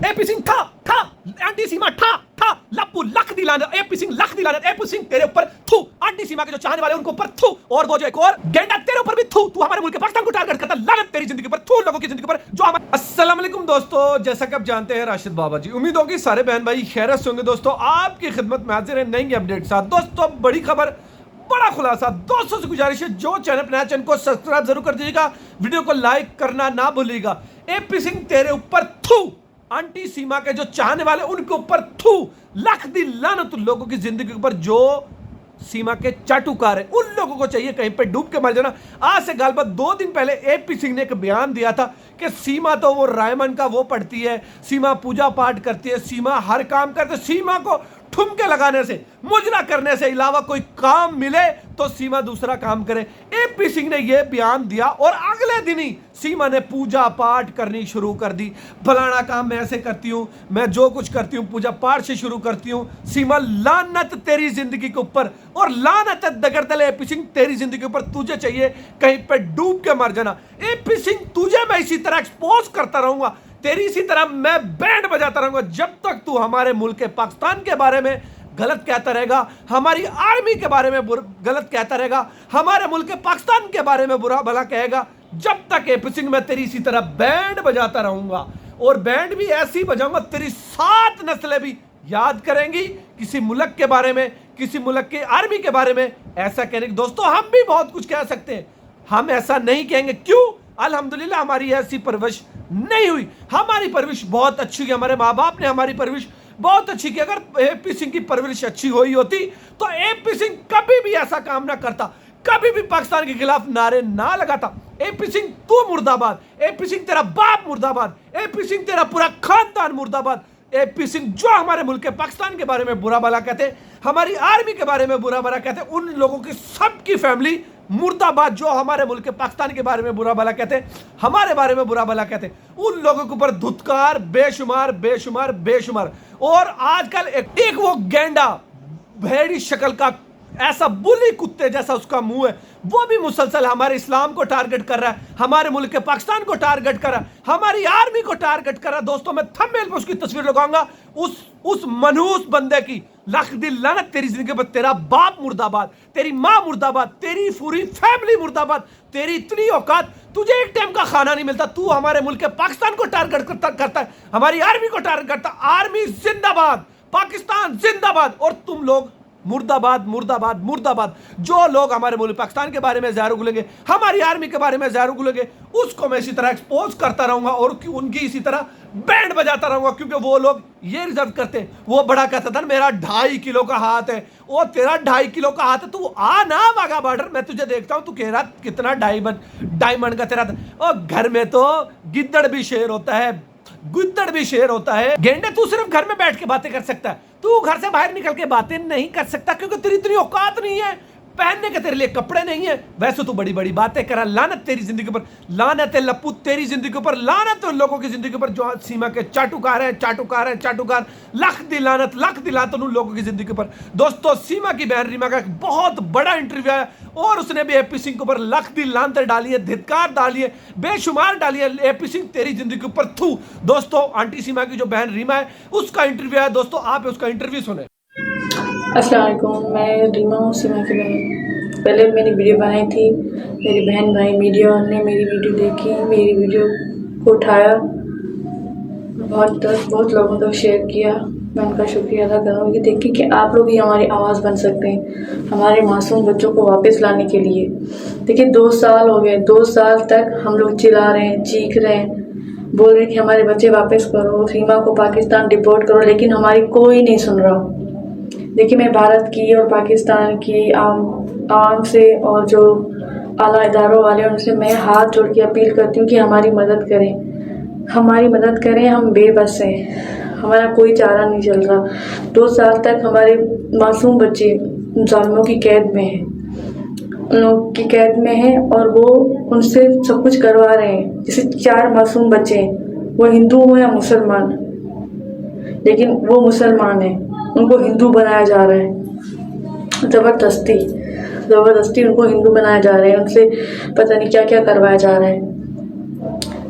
AP Singh ठा ठा, aunty सीमा ठा ठा, लप्पू लख दिलाना, एपी सिंह लख दिलाना, एपी सिंह तेरे ऊपर थू, आंटी सीमा के जो चाहने वाले उनके ऊपर थू, और वो जो एक और गेंडा तेरे ऊपर भी थू, तू हमारे मुल्क पाकिस्तान को टारगेट करता, लानत तेरी जिंदगी पर, थू लोगों की जिंदगी पर जो हमारे। अस्सलाम वालेकुम दोस्तों, जैसा कि आप जानते हैं राशिद बाबा जी, उम्मीद होगी सारे बहन भाई खैरियत से होंगे। दोस्तों आपकी खिदमत में हाजिर है नई अपडेट साथ। दोस्तों बड़ी खबर, बड़ा खुलासा। दोस्तों से गुजारिश है जो चैनल नया चैनल को सब्सक्राइब जरूर कर दीजिएगा, वीडियो को लाइक करना ना भूलिएगा। एपी सिंह तेरे ऊपर थू, आंटी सीमा के जो चाहने वाले उनके ऊपर थू, लख दी लानत उन लोगों की जिंदगी के ऊपर जो सीमा के चाटुकार है, उन लोगों को चाहिए कहीं पे डूब के मर जाना। आज से गालबत 2 दिन पहले एपी सिंह ने एक बयान दिया था कि सीमा तो वो रायमन का वो पढ़ती है, सीमा पूजा पाठ करती है, सीमा हर काम करती है, सीमा को ठुमके लगाने से, मुजरा करने से अलावा कोई काम मिले तो सीमा दूसरा काम करे। एपी सिंह ने यह बयान दिया और अगले दिन ही सीमा ने पूजा पाठ करनी शुरू कर दी। फलाना काम मैं ऐसे करती हूं, मैं जो कुछ करती हूं पूजा पाठ से शुरू करती हूं। सीमा लानत तेरी जिंदगी के ऊपर, और लानत दगड़तले एपी सिंह तेरी जिंदगी के ऊपर, तुझे चाहिए कहीं पे डूब के मर जाना। एपी सिंह तुझे मैं इसी तरह एक्सपोज करता रहूंगा, तेरी इसी तरह मैं बैंड बजाता रहूंगा जब तक तू हमारे मुल्क के पाकिस्तान के बारे में गलत कहता रहेगा, हमारी आर्मी के बारे में गलत कहता रहेगा, हमारे मुल्क के पाकिस्तान के बारे में बुरा भला कहेगा, जब तक एपी सिंह मैं तेरी इसी तरह बैंड बजाता रहूंगा। और बैंड भी ऐसी बजाऊंगा तेरी 7 नस्लें भी याद करेंगी किसी मुल्क के बारे में, किसी मुल्क के आर्मी के बारे में ऐसा कहने की। दोस्तों हम भी बहुत कुछ कह सकते हैं, हम ऐसा नहीं कहेंगे। क्यों? अल्हम्दुलिल्लाह हमारी ऐसी परवरिश नहीं हुई, हमारी परवरिश बहुत अच्छी हुई, हमारे माँ बाप ने हमारी परवरिश बहुत अच्छी की। अगर एपी सिंह की परवरिश अच्छी हुई होती तो एपी सिंह कभी भी ऐसा काम ना करता, कभी भी पाकिस्तान के खिलाफ नारे ना लगाता। एपी सिंह तू मुर्दाबाद, एपी सिंह तेरा बाप मुर्दाबाद, एपी सिंह तेरा पूरा खानदान मुर्दाबाद। एपी सिंह जो हमारे मुल्क के पाकिस्तान के बारे में बुरा भला कहते, हमारी आर्मी के बारे में बुरा भला कहते, उन लोगों की सबकी फैमिली मुर्दाबाद। जो हमारे मुल्क के पाकिस्तान के बारे में बुरा भला कहते, हमारे बारे में बुरा भला कहते, उन लोगों के ऊपर धुतकार बेशुमार बेशुमार बेशुमार। और आजकल एक वो गेंडा भेड़ी शक्ल का ऐसा बुली कुत्ते जैसा उसका मुंह है, वो भी मुसलसल हमारे इस्लाम को टारगेट कर रहा है, हमारे मुल्क के पाकिस्तान को टारगेट कर रहा है, हमारी आर्मी को टारगेट कर रहा है। दोस्तों मैं थंबनेल पे उसकी तस्वीर लगाऊंगा, उस मनहूस बंदे की। लख दिल लानत तेरी जिंदगी पर, तेरा बाप मुर्दाबाद, तेरी माँ मुर्दाबाद, तेरी पूरी फैमिली मुर्दाबाद। तेरी इतनी औकात, तुझे एक टाइम का खाना नहीं मिलता, तू हमारे मुल्क के पाकिस्तान को टारगेट करता है, हमारी आर्मी को टारगेट करता। आर्मी जिंदाबाद, पाकिस्तान जिंदाबाद, और तुम लोग मुर्दाबाद मुर्दाबाद मुर्दाबाद। जो लोग हमारे मुल्क पाकिस्तान के बारे में ज़हर उगलेंगे, हमारी आर्मी के बारे में ज़हर उगलेंगे, उसको मैं इसी तरह एक्सपोज करता रहूंगा और उनकी इसी तरह बैंड बजाता रहूंगा। क्योंकि वो लोग ये रिजर्व करते हैं। वो बड़ा कहता था मेरा 2.5 किलो का हाथ है, वो तेरा 2.5 किलो का हाथ है, तू आ ना वाघा बॉर्डर, मैं तुझे देखता हूँ, तू कह रहा कितना डायमंड का तेरा। और घर में तो गिद्दड़ भी शेर होता है, गुद्दड़ भी शेर होता है। गेंडे तू सिर्फ घर में बैठ के बातें कर सकता है, तू घर से बाहर निकल के बातें नहीं कर सकता, क्योंकि तेरी इतनी औकात नहीं है, पहनने के तेरे लिए कपड़े नहीं है। वैसे तू बड़ी बड़ी बातें करा, लानत तेरी जिंदगी पर, लानत है लप्पू तेरी जिंदगी पर, लानत उन लोगों की जिंदगी पर जो सीमा के चाटुकार है, चाटुकार है, चाटुकार। लख दी लानत उन लोगों की जिंदगी पर। दोस्तों सीमा की बहन रीमा का एक बहुत बड़ा इंटरव्यू आया और उसने भी एपी सिंह के ऊपर लख दी लानत डाली है, धिक्कार डाली है, बेशुमार डाली है। एपी सिंह तेरी जिंदगी के ऊपर थू। दोस्तों आंटी सीमा की जो बहन रीमा है उसका इंटरव्यू है, दोस्तों आप उसका इंटरव्यू सुने। अस्सलाम वालेकुम, मैं रीमा हूँ, सीमा की बहन। पहले मैंने वीडियो बनाई थी, मेरी बहन भाई मीडिया ने मेरी वीडियो देखी, मेरी वीडियो को उठाया, बहुत लोगों तक शेयर किया। मैं उनका शुक्रिया अदा करूँगी। देखिए कि आप लोग ही हमारी आवाज़ बन सकते हैं हमारे मासूम बच्चों को वापस लाने के लिए। देखिए 2 साल हो गए, 2 साल तक हम लोग चिल्ला रहे हैं, चीख रहे हैं, बोल रहे हैं कि हमारे बच्चे वापस करो, सीमा को पाकिस्तान डिपोर्ट करो, लेकिन हमारी कोई नहीं सुन रहा। देखिए मैं भारत की और पाकिस्तान की आम से और जो आला इदारों वाले उनसे मैं हाथ जोड़ के अपील करती हूँ कि हमारी मदद करें, हमारी मदद करें। हम बेबस हैं, हमारा कोई चारा नहीं चल रहा। 2 साल तक हमारे मासूम बच्चे जालिमों की कैद में हैं, उन लोगों की कैद में हैं और वो उनसे सब कुछ करवा रहे हैं। जैसे 4 मासूम बच्चे हैं, वो हिंदू हो या मुसलमान, लेकिन वो मुसलमान हैं, उनको हिंदू बनाया जा रहा है। ज़बरदस्ती उनको हिंदू बनाया जा रहा है, उनसे पता नहीं क्या क्या करवाया जा रहा है।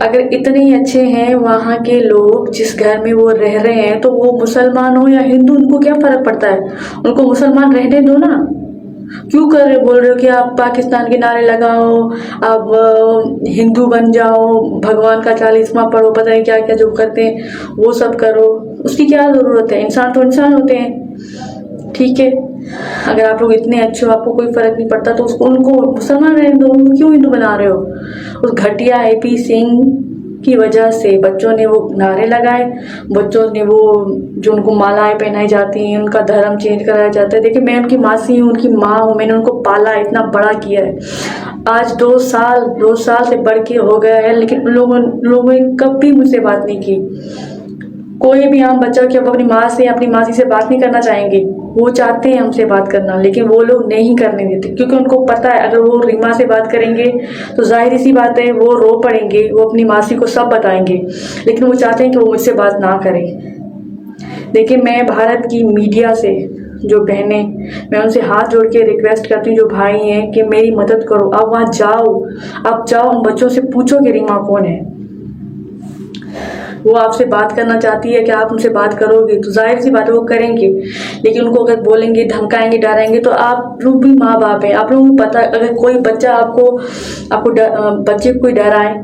अगर इतने ही अच्छे हैं वहाँ के लोग जिस घर में वो रह रहे हैं, तो वो मुसलमान हो या हिंदू, उनको क्या फर्क पड़ता है? उनको मुसलमान रहने दो ना। क्यों कर रहे बोल रहे हो कि आप पाकिस्तान के नारे लगाओ, आप हिंदू बन जाओ, भगवान का 40वां पढ़ो, पता नहीं क्या क्या जो करते हैं वो सब करो, उसकी क्या ज़रूरत है? इंसान तो इंसान होते हैं, ठीक है। अगर आप लोग इतने अच्छे हो, आपको कोई फर्क नहीं पड़ता, तो उसको उनको मुसलमान रहने दो, उनको क्यों हिंदू बना रहे हो? उस घटिया AP सिंह की वजह से बच्चों ने वो नारे लगाए, बच्चों ने वो जो उनको मालाएं पहनाई जाती हैं, उनका धर्म चेंज कराया जाता है। देखिए, मैं उनकी मासी हूँ, उनकी माँ हूँ, मैंने उनको पाला, इतना बड़ा किया है। आज 2 साल से बढ़ के हो गया है, लेकिन लोगों ने कभी मुझसे बात नहीं की। कोई भी आम बच्चा कि अब अपनी माँ से, अपनी मासी से बात नहीं करना चाहेंगे, वो चाहते हैं हमसे बात करना, लेकिन वो लोग नहीं करने देते, क्योंकि उनको पता है अगर वो रीमा से बात करेंगे तो जाहिर सी बात है वो रो पड़ेंगे, वो अपनी मासी को सब बताएंगे, लेकिन वो चाहते हैं कि वो मुझसे बात ना करें। देखिए, मैं भारत की मीडिया से जो बहनें, मैं उनसे हाथ जोड़ के रिक्वेस्ट करती हूँ, जो भाई हैं, कि मेरी मदद करो। आप वहाँ जाओ, आप जाओ, उन बच्चों से पूछो कि रीमा कौन है। वो आपसे बात करना चाहती है कि आप उनसे बात करोगे, तो जाहिर सी बात है वो करेंगे, लेकिन उनको अगर बोलेंगे, धमकाएंगे, डराएंगे, तो आप लोग भी माँ बाप हैं, आप लोगों को पता, अगर कोई बच्चा आपको बच्चे को कोई डराए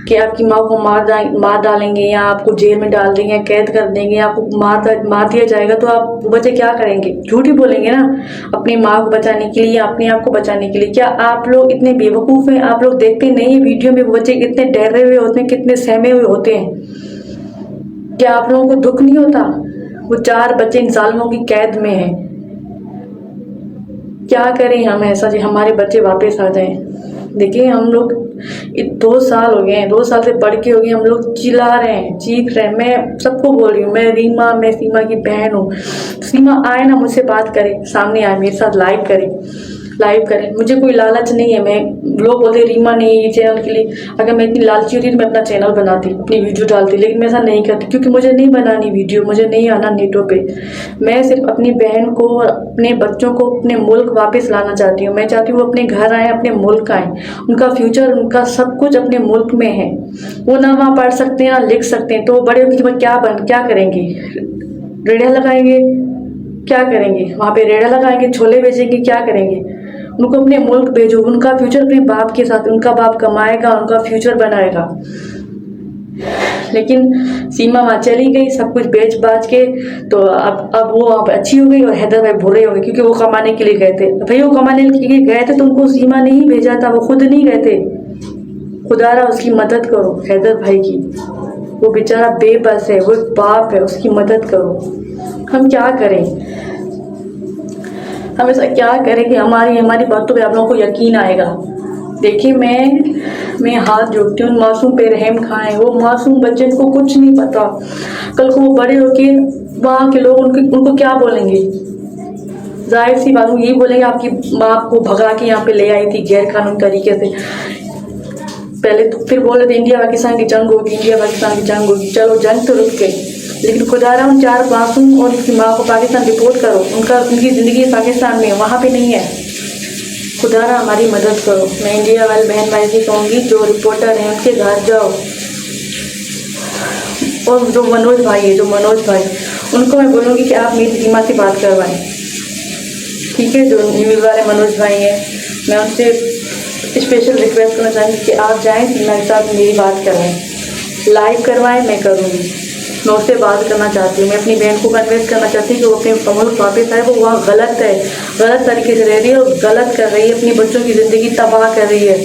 कि आपकी माँ को मार डालेंगे, या आपको जेल में डाल देंगे, या कैद कर देंगे, या आपको मार दिया जाएगा, तो आप बच्चे क्या करेंगे? झूठ ही बोलेंगे ना, अपनी माँ को बचाने के लिए या अपने आप को बचाने के लिए। क्या आप लोग इतने बेवकूफ़ हैं? आप लोग देखते नहीं है वीडियो में बच्चे कितने डरे हुए होते हैं, कितने सहमे हुए होते हैं? क्या आप लोगों को दुख नहीं होता? वो 4 बच्चे इन जालिमों की कैद में हैं। क्या करें हम ऐसा जी हमारे बच्चे वापस आ जाएं? देखिए, हम लोग 2 साल हो गए हैं, 2 साल से बढ़ के हो गए, हम लोग चिल्ला रहे हैं, चीख रहे हैं। मैं सबको बोल रही हूँ, मैं रीमा, मैं सीमा की बहन हूँ। सीमा आए ना, मुझसे बात करे, सामने आए, मेरे साथ लाइव करें। मुझे कोई लालच नहीं है। मैं लोग बोलते रीमा नहीं ये चैनल के लिए, अगर मैं इतनी लालची होती तो मैं अपना चैनल बनाती, अपनी वीडियो डालती, लेकिन मैं ऐसा नहीं करती, क्योंकि मुझे नहीं बनानी वीडियो, मुझे नहीं आना नेटों पे। मैं सिर्फ अपनी बहन को, अपने बच्चों को अपने मुल्क वापस लाना चाहती हूँ। मैं चाहती हूँ वो अपने घर आए, अपने मुल्क आए, उनका फ्यूचर, उनका सब कुछ अपने मुल्क में है। वो ना वहाँ पढ़ सकते हैं, ना लिख सकते हैं, तो वो बड़े होकर क्या करेंगे? रेढ़ा लगाएंगे? क्या करेंगे वहाँ पे? रेढ़ा लगाएंगे, छोले बेचेंगे, क्या करेंगे? उनको अपने मुल्क भेजो, उनका फ्यूचर अपने बाप के साथ, उनका बाप कमाएगा, उनका फ्यूचर बनाएगा। लेकिन सीमा वहाँ चली गई, सब कुछ बेच बाच के, तो अब वो अब अच्छी हो गई, और हैदर भाई बुरे हो गए, क्योंकि वो कमाने के लिए गए थे। भाई वो कमाने के लिए गए थे तो उनको सीमा ने ही भेजा था, वो खुद नहीं गए थे। खुदारा उसकी मदद करो, हैदर भाई की। वो बेचारा बेबस है, वो एक बाप है, उसकी मदद करो। हम क्या करें? हम ऐसा क्या करें कि हमारी बातों पे आप लोगों को यकीन आएगा? देखिए, मैं हाथ जोड़ती हूँ, मासूम पे रहम खाएं। वो मासूम बच्चे को कुछ नहीं पता, कल को वो बड़े होके वहाँ के लोग उनको क्या बोलेंगे? जाहिर सी बात, वो यही बोलेंगे आपकी माँ को भगा के यहाँ पे ले आई थी गैर कानूनी तरीके से। पहले तो फिर बोल रहे थे इंडिया पाकिस्तान की जंग होगी, चलो जंग तो रुक गई, लेकिन खुदारा उन 4 मासूम और उसकी माँ को पाकिस्तान रिपोर्ट करो। उनकी ज़िंदगी पाकिस्तान में, वहाँ पे नहीं है। खुदारा हमारी मदद करो। मैं इंडिया वाले बहन भाई से कहूँगी, जो रिपोर्टर हैं उनके घर जाओ, और जो मनोज भाई, उनको मैं बोलूँगी कि आप मेरी सीमा से बात करवाएं, ठीक है? जो न्यूज़ वाले मनोज भाई हैं, मैं उनसे स्पेशल रिक्वेस्ट करना चाहूँगी कि आप जाएँ, सीमा के साथ मेरी बात करवाएं, लाइव करवाएं। मैं करूँगी, मैं उससे बात करना चाहती हूँ। मैं अपनी बहन को कन्विंस करना चाहती हूँ कि वो अपने मुल्क वापस आए। वो वहाँ गलत है, गलत तरीके से रह रही है, और गलत कर रही है, अपनी बच्चों की ज़िंदगी तबाह कर रही है।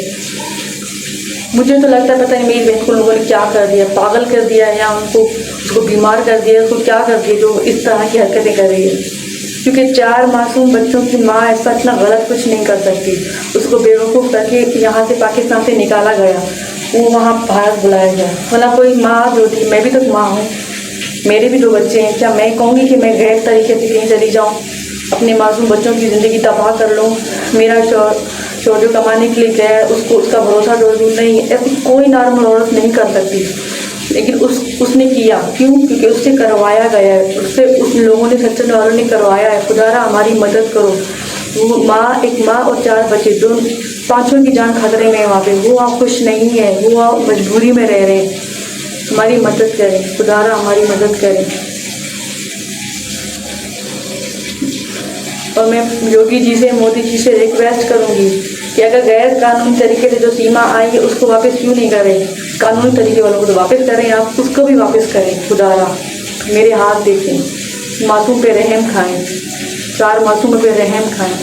मुझे तो लगता है पता नहीं मेरी बहन को लोगों ने क्या कर दिया, पागल कर दिया है, या उसको बीमार कर दिया, उसको क्या कर दिया जो इस तरह की हरकतें कर रही है। क्योंकि 4 मासूम बच्चों की माँ ऐसा इतना गलत कुछ नहीं कर सकती। उसको बेवकूफ़ करके यहाँ से पाकिस्तान से निकाला गया, वो वहाँ भारत बुलाया गया। वरना कोई माँ जो थी, मैं भी तो माँ हूँ, मेरे भी 2 बच्चे हैं। क्या मैं कहूँगी कि मैं गैर तरीके से कहीं चली जाऊँ, अपने मासूम बच्चों की ज़िंदगी तबाह कर लूँ? मेरा शौहर जो कमाने के लिए गया है, उसका भरोसा तोड़ दूँ? नहीं, ऐसी कोई नॉर्मल औरत नहीं कर सकती, लेकिन उसने किया। क्यों? क्योंकि उससे करवाया गया है, उससे उन लोगों ने, सच्चन वालों ने करवाया है। खुदारा हमारी मदद करो। वो एक माँ और 4 बच्चे, जो पांचों की जान खतरे में है वहाँ पे, वो वहाँ खुश नहीं है, वो वहाँ मजबूरी में रह रहे हैं। हमारी मदद करें, खुदारा हमारी मदद करें। और मैं योगी जी से, मोदी जी से रिक्वेस्ट करूंगी कि अगर गैर कानूनी तरीके से जो सीमा आई है उसको वापस क्यों नहीं करें, कानूनी तरीके वालों को तो वापस करें, आप उसको भी वापस करें। खुदारा मेरे हाथ देखें, मासूम पे रहम खाएं, 4 मासूमों पे रहम खाएं।